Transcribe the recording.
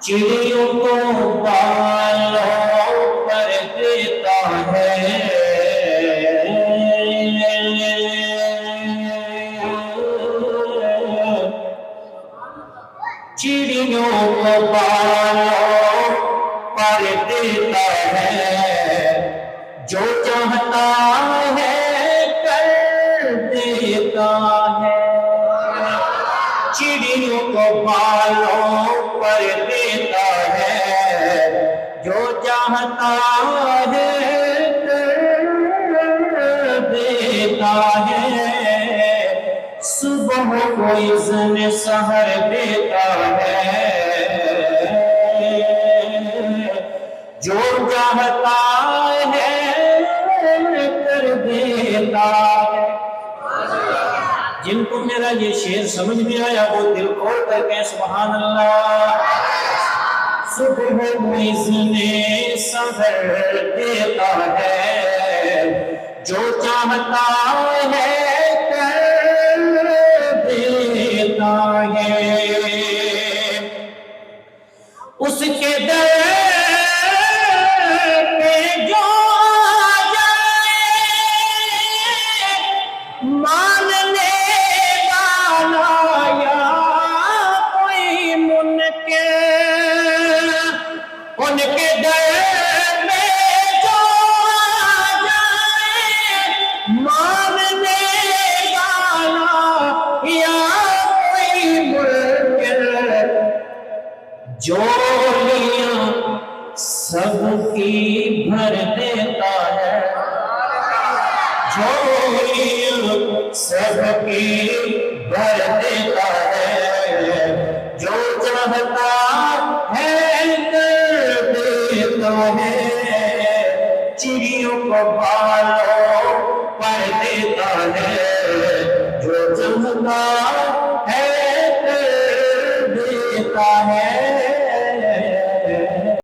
چڑیوں کو بالوں پر دیتا ہے، چڑیوں کو بالوں پر دیتا ہے، جو چاہتا ہے کر دیتا ہے، چڑیوں کو بالوں پر دیتا ہے، جو چاہتا ہے کر دیتا ہے، صبح کو اذن سحر دیتا ہے، جو چاہتا ہے کر دیتا ہے۔ جن کو میرا یہ شعر سمجھ میں آیا وہ دل کھول کر کے سبحان اللہ۔ صبح کو اذن سحر دیتا ہے، جو چاہتا ہے کر دیتا ہے، اس کے در پہ جو آ جائے ماننے والا یا کوئی منکر، ان کے در میں جو آ جائے ماننے والا یا کوئی منکر، جولیاں سب کی بھر دیتا ہے، جولیاں سب کی بھر دیتا ہے، جو چاہتا ہے کر دیتا ہے، چڑیوں کو بالوں پر دیتا ہے، جو چاہتا ہے کر دیتا ہے۔